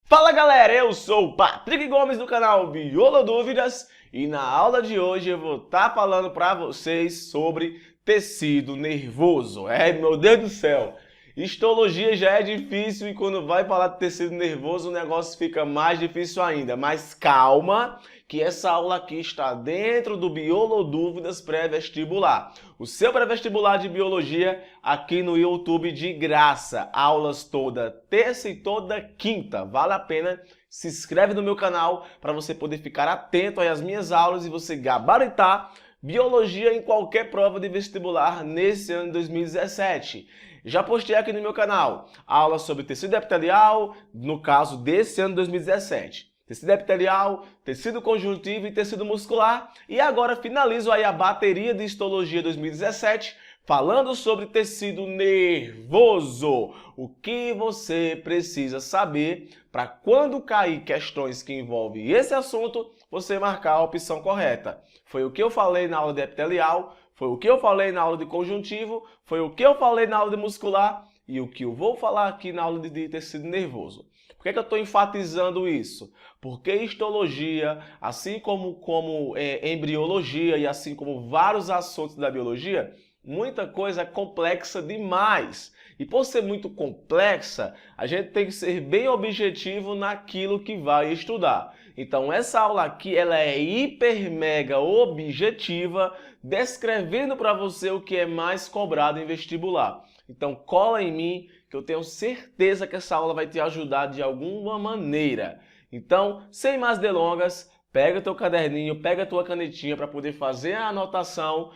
Fala galera, eu sou o Patrick Gomes do canal Biolodúvidas e na aula de hoje eu vou estar falando para vocês sobre tecido nervoso. Meu Deus do céu, histologia já é difícil e quando vai falar de tecido nervoso o negócio fica mais difícil ainda. Mas calma, que essa aula aqui está dentro do Biolodúvidas pré-vestibular. O seu pré-vestibular de biologia aqui no YouTube de graça. Aulas toda terça e toda quinta. Vale a pena. Se inscreve no meu canal para você poder ficar atento às minhas aulas e você gabaritar biologia em qualquer prova de vestibular nesse ano de 2017. Já postei aqui no meu canal aulas sobre tecido epitelial, no caso desse ano de 2017. Tecido epitelial, tecido conjuntivo e tecido muscular. E agora finalizo aí a bateria de histologia 2017 falando sobre tecido nervoso. O que você precisa saber para quando cair questões que envolvem esse assunto, você marcar a opção correta. Foi o que eu falei na aula de epitelial, foi o que eu falei na aula de conjuntivo, foi o que eu falei na aula de muscular e o que eu vou falar aqui na aula de tecido nervoso. Por que eu estou enfatizando isso? Porque histologia, assim como embriologia e assim como vários assuntos da biologia, muita coisa é complexa demais. E por ser muito complexa, a gente tem que ser bem objetivo naquilo que vai estudar. Então essa aula aqui ela é hiper mega objetiva, descrevendo para você o que é mais cobrado em vestibular. Então cola em mim, que eu tenho certeza que essa aula vai te ajudar de alguma maneira. Então, sem mais delongas, pega o teu caderninho, pega a tua canetinha para poder fazer a anotação.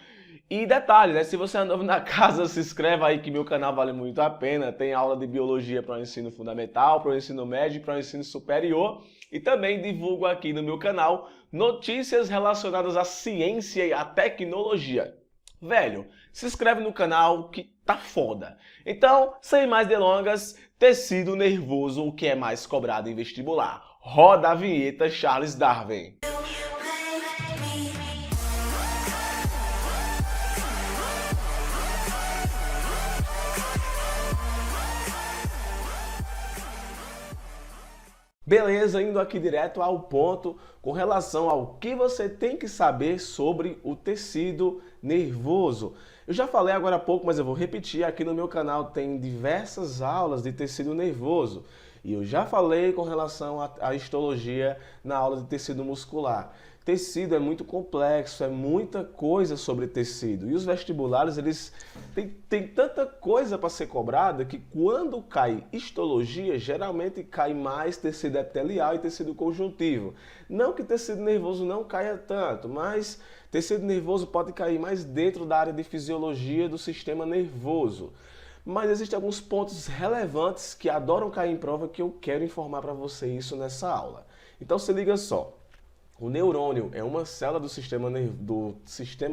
E detalhe, né? Se você é novo na casa, se inscreva aí que meu canal vale muito a pena. Tem aula de biologia para o ensino fundamental, para o ensino médio e para o ensino superior. E também divulgo aqui no meu canal notícias relacionadas à ciência e à tecnologia. Velho, se inscreve no canal que tá foda. Então, sem mais delongas, tecido nervoso, o que é mais cobrado em vestibular. Roda a vinheta, Charles Darwin. Beleza, indo aqui direto ao ponto com relação ao que você tem que saber sobre o tecido nervoso. Eu já falei agora há pouco, mas eu vou repetir, aqui no meu canal tem diversas aulas de tecido nervoso. E eu já falei com relação à histologia na aula de tecido muscular. Tecido é muito complexo, é muita coisa sobre tecido. E os vestibulares, eles têm tanta coisa para ser cobrada que quando cai histologia, geralmente cai mais tecido epitelial e tecido conjuntivo. Não que tecido nervoso não caia tanto, mas tecido nervoso pode cair mais dentro da área de fisiologia do sistema nervoso. Mas existem alguns pontos relevantes que adoram cair em prova que eu quero informar para você isso nessa aula. Então se liga só. O neurônio é uma célula do sistema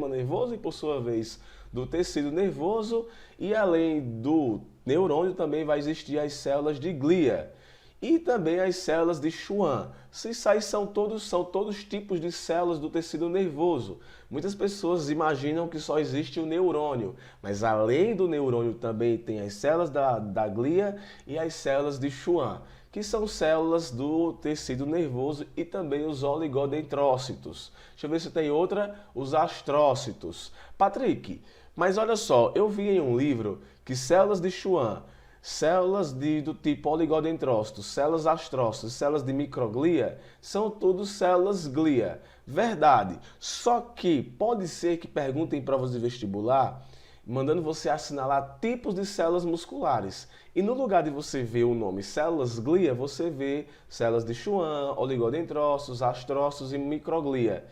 nervoso e, por sua vez, do tecido nervoso. E além do neurônio também vai existir as células de glia e também as células de Schwann. Esses aí são todos tipos de células do tecido nervoso. Muitas pessoas imaginam que só existe o neurônio, mas além do neurônio também tem as células da glia e as células de Schwann, que são células do tecido nervoso e também os oligodendrócitos. Deixa eu ver se tem outra, os astrócitos. Patrick, mas olha só, eu vi em um livro que células de Schwann, células do tipo oligodendrócitos, células astrócitos, células de microglia, são tudo células glia. Verdade, só que pode ser que perguntem em provas de vestibular mandando você assinalar tipos de células musculares. E no lugar de você ver o nome células glia, você vê células de Schwann, oligodendrócitos, astrócitos e microglia.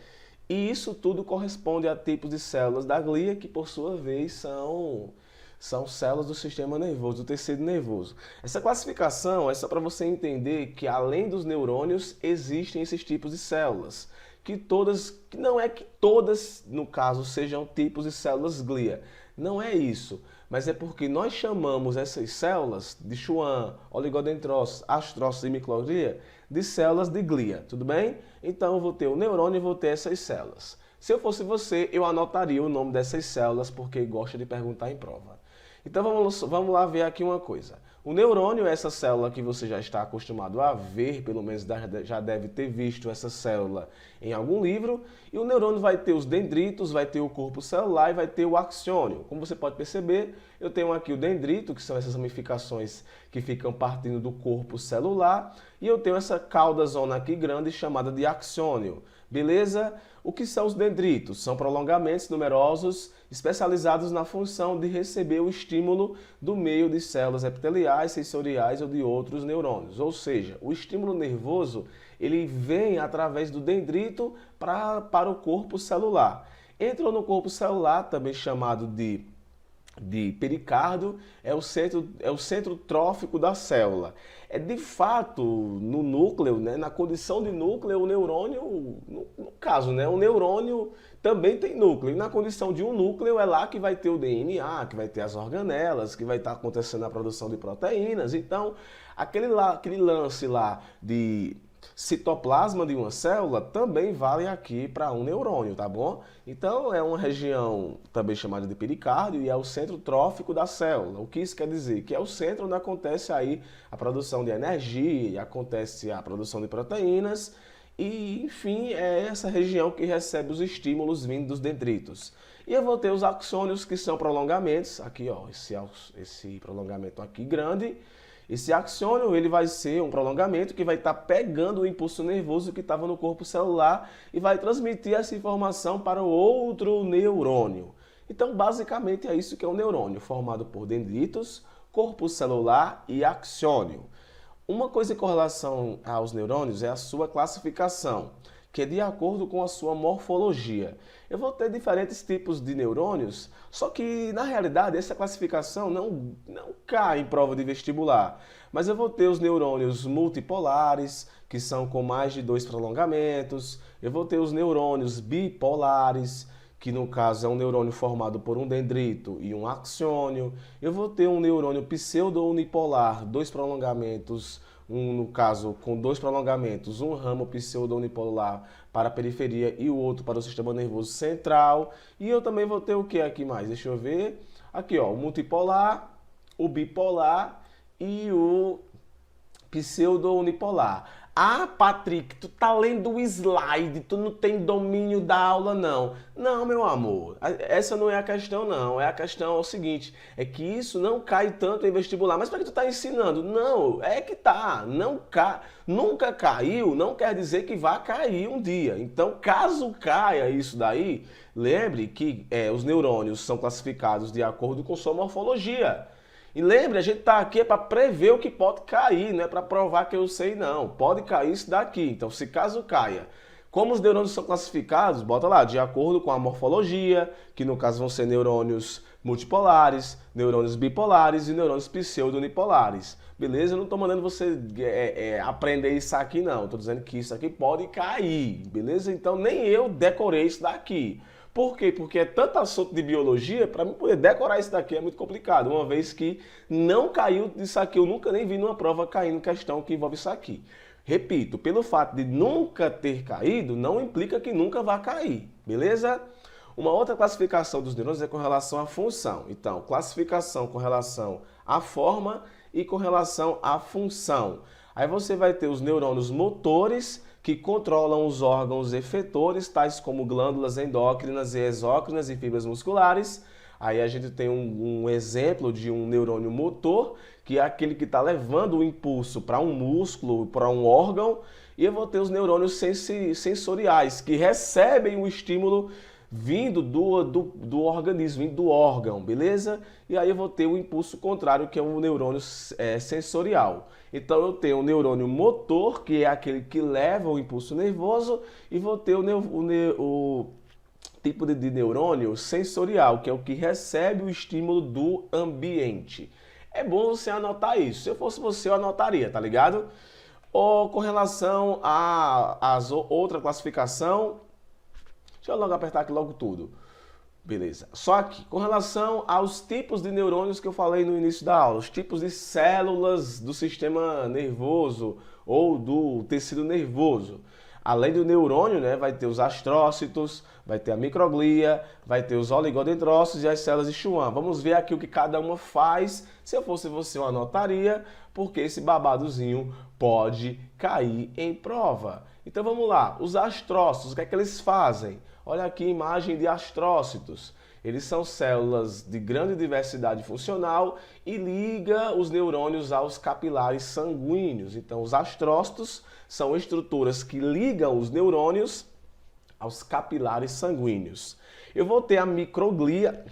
E isso tudo corresponde a tipos de células da glia, que por sua vez são células do sistema nervoso, do tecido nervoso. Essa classificação é só para você entender que além dos neurônios existem esses tipos de células. Que não é que todas, no caso, sejam tipos de células glia. Não é isso, mas é porque nós chamamos essas células de Schwann, oligodendrócitos, astrócitos e microglia de células de glia, tudo bem? Então eu vou ter o neurônio e vou ter essas células. Se eu fosse você, eu anotaria o nome dessas células porque gosta de perguntar em prova. Então vamos lá ver aqui uma coisa. O neurônio é essa célula que você já está acostumado a ver, pelo menos já deve ter visto essa célula em algum livro. E o neurônio vai ter os dendritos, vai ter o corpo celular e vai ter o axônio. Como você pode perceber, eu tenho aqui o dendrito, que são essas ramificações que ficam partindo do corpo celular, e eu tenho essa caudazona aqui grande chamada de axônio. Beleza? O que são os dendritos? São prolongamentos numerosos especializados na função de receber o estímulo do meio de células epiteliais, sensoriais ou de outros neurônios. Ou seja, o estímulo nervoso ele vem através do dendrito para o corpo celular. Entrou no corpo celular, também chamado de pericárdio, é o centro trófico da célula. É de fato no núcleo, né, na condição de núcleo, o neurônio, no caso, né, o neurônio também tem núcleo. E na condição de um núcleo é lá que vai ter o DNA, que vai ter as organelas, que vai estar acontecendo a produção de proteínas. Então, aquele lance lá de citoplasma de uma célula também vale aqui para um neurônio, tá bom? Então é uma região também chamada de pericárdio e é o centro trófico da célula. O que isso quer dizer? Que é o centro onde acontece aí a produção de energia, acontece a produção de proteínas e, enfim, é essa região que recebe os estímulos vindos dos dendritos. E eu vou ter os axônios, que são prolongamentos, aqui ó, esse prolongamento aqui grande. Esse axônio ele vai ser um prolongamento que vai estar pegando o impulso nervoso que estava no corpo celular e vai transmitir essa informação para o outro neurônio. Então, basicamente, é isso que é um neurônio, formado por dendritos, corpo celular e axônio. Uma coisa com relação aos neurônios é a sua classificação, que é de acordo com a sua morfologia. Eu vou ter diferentes tipos de neurônios, só que na realidade essa classificação não cai em prova de vestibular. Mas eu vou ter os neurônios multipolares, que são com mais de 2 prolongamentos. Eu vou ter os neurônios bipolares, que no caso é um neurônio formado por um dendrito e um axônio. Eu vou ter um neurônio pseudo-unipolar, 2 prolongamentos, no caso com 2 prolongamentos, um ramo pseudo-unipolar para a periferia e o outro para o sistema nervoso central. E eu também vou ter o que aqui mais? Deixa eu ver. Aqui ó, o multipolar, o bipolar e o pseudo-unipolar. Ah, Patrick, tu tá lendo o slide, tu não tem domínio da aula não. Não, meu amor, essa não é a questão não. A questão é o seguinte, é que isso não cai tanto em vestibular. Mas para que tu tá ensinando? Não, é que tá, nunca caiu, não quer dizer que vai cair um dia. Então, caso caia isso daí, lembre que os neurônios são classificados de acordo com sua morfologia. E lembre, a gente está aqui para prever o que pode cair, não é para provar que eu sei não. Pode cair isso daqui, então se caso caia. Como os neurônios são classificados, bota lá, de acordo com a morfologia, que no caso vão ser neurônios multipolares, neurônios bipolares e neurônios pseudo-unipolares. Beleza? Eu não estou mandando você aprender isso aqui não, estou dizendo que isso aqui pode cair, beleza? Então nem eu decorei isso daqui. Por quê? Porque é tanto assunto de biologia, para mim poder decorar isso daqui é muito complicado, uma vez que não caiu isso aqui, eu nunca nem vi numa prova caindo questão que envolve isso aqui. Repito, pelo fato de nunca ter caído, não implica que nunca vai cair, beleza? Uma outra classificação dos neurônios é com relação à função. Então, classificação com relação à forma e com relação à função. Aí você vai ter os neurônios motores, que controlam os órgãos efetores, tais como glândulas endócrinas e exócrinas e fibras musculares. Aí a gente tem um exemplo de um neurônio motor, que é aquele que está levando o impulso para um músculo, para um órgão. E eu vou ter os neurônios sensoriais, que recebem o estímulo vindo do organismo, vindo do órgão, beleza? E aí eu vou ter o impulso contrário, que é um neurônio sensorial. Então eu tenho o neurônio motor, que é aquele que leva o impulso nervoso, e vou ter o tipo de neurônio sensorial, que é o que recebe o estímulo do ambiente. É bom você anotar isso. Se eu fosse você, eu anotaria, tá ligado? Ou com relação à outra classificação, deixa eu logo apertar aqui logo tudo. Beleza. Só que com relação aos tipos de neurônios que eu falei no início da aula, os tipos de células do sistema nervoso ou do tecido nervoso. Além do neurônio, né, vai ter os astrócitos, vai ter a microglia, vai ter os oligodendrócitos e as células de Schwann. Vamos ver aqui o que cada uma faz. Se eu fosse você, eu anotaria, porque esse babadozinho pode cair em prova. Então vamos lá, os astrócitos, o que é que eles fazem? Olha aqui a imagem de astrócitos. Eles são células de grande diversidade funcional e liga os neurônios aos capilares sanguíneos. Então, os astrócitos são estruturas que ligam os neurônios aos capilares sanguíneos. Eu vou ter a microglia.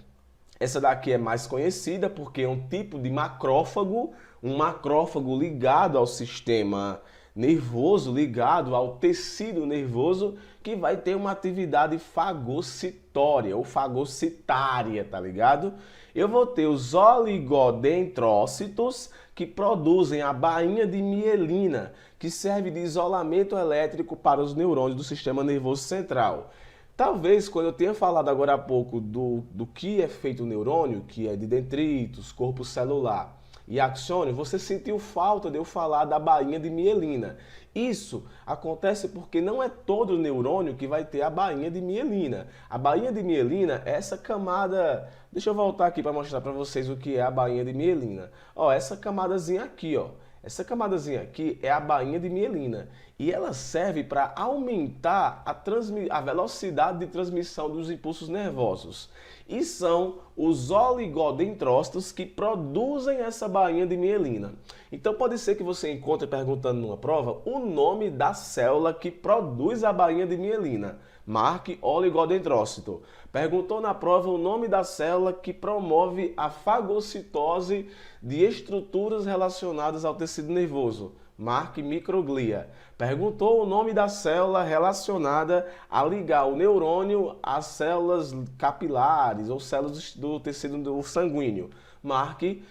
Essa daqui é mais conhecida porque é um tipo de macrófago, um macrófago ligado ao sistema nervoso, ligado ao tecido nervoso, que vai ter uma atividade fagocitória ou fagocitária, tá ligado? Eu vou ter os oligodendrócitos, que produzem a bainha de mielina, que serve de isolamento elétrico para os neurônios do sistema nervoso central. Talvez, quando eu tenha falado agora há pouco do que é feito o neurônio, que é de dendritos, corpo celular e axônio, você sentiu falta de eu falar da bainha de mielina. Isso acontece porque não é todo neurônio que vai ter a bainha de mielina. A bainha de mielina é essa camada... Deixa eu voltar aqui para mostrar para vocês o que é a bainha de mielina. Ó, essa camadazinha aqui, ó. Essa camadazinha aqui é a bainha de mielina e ela serve para aumentar a velocidade de transmissão dos impulsos nervosos. E são os oligodendrócitos que produzem essa bainha de mielina. Então pode ser que você encontre perguntando numa prova o nome da célula que produz a bainha de mielina. Marque oligodendrócito. Perguntou na prova o nome da célula que promove a fagocitose de estruturas relacionadas ao tecido nervoso. Marque microglia. Perguntou o nome da célula relacionada a ligar o neurônio às células capilares ou células do tecido sanguíneo. Marque,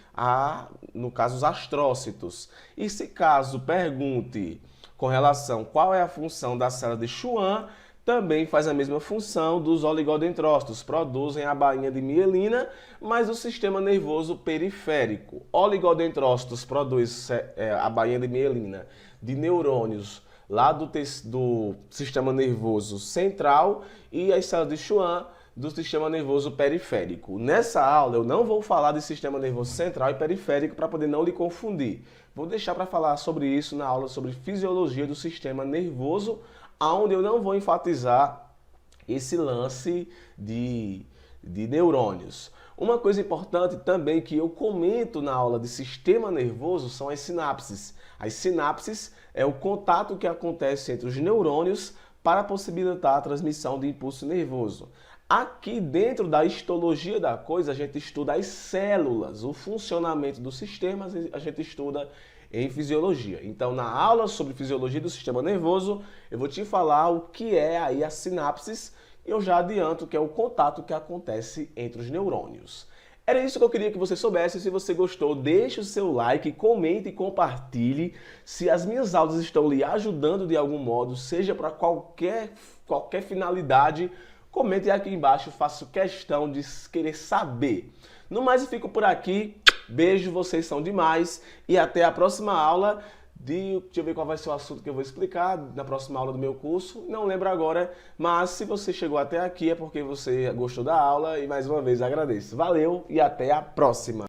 no caso, os astrócitos. E se caso pergunte com relação qual é a função da célula de Schwann, também faz a mesma função dos oligodendrócitos, produzem a bainha de mielina, mas o sistema nervoso periférico. Oligodendrócitos produz a bainha de mielina de neurônios lá do sistema nervoso central e as células de Schwann do sistema nervoso periférico. Nessa aula eu não vou falar de sistema nervoso central e periférico para poder não lhe confundir. Vou deixar para falar sobre isso na aula sobre fisiologia do sistema nervoso, onde eu não vou enfatizar esse lance de neurônios. Uma coisa importante também que eu comento na aula de sistema nervoso são as sinapses. As sinapses é o contato que acontece entre os neurônios para possibilitar a transmissão de impulso nervoso. Aqui dentro da histologia da coisa, a gente estuda as células, o funcionamento dos sistemas, a gente estuda em fisiologia. Então, na aula sobre fisiologia do sistema nervoso, eu vou te falar o que é aí a sinapses e eu já adianto que é o contato que acontece entre os neurônios. Era isso que eu queria que você soubesse. Se você gostou, deixe o seu like, comente e compartilhe. Se as minhas aulas estão lhe ajudando de algum modo, seja para qualquer finalidade, comente aqui embaixo, faço questão de querer saber. No mais, eu fico por aqui. Beijo, vocês são demais e até a próxima aula deixa eu ver qual vai ser o assunto que eu vou explicar na próxima aula do meu curso. Não lembro agora, mas se você chegou até aqui é porque você gostou da aula e mais uma vez agradeço. Valeu e até a próxima!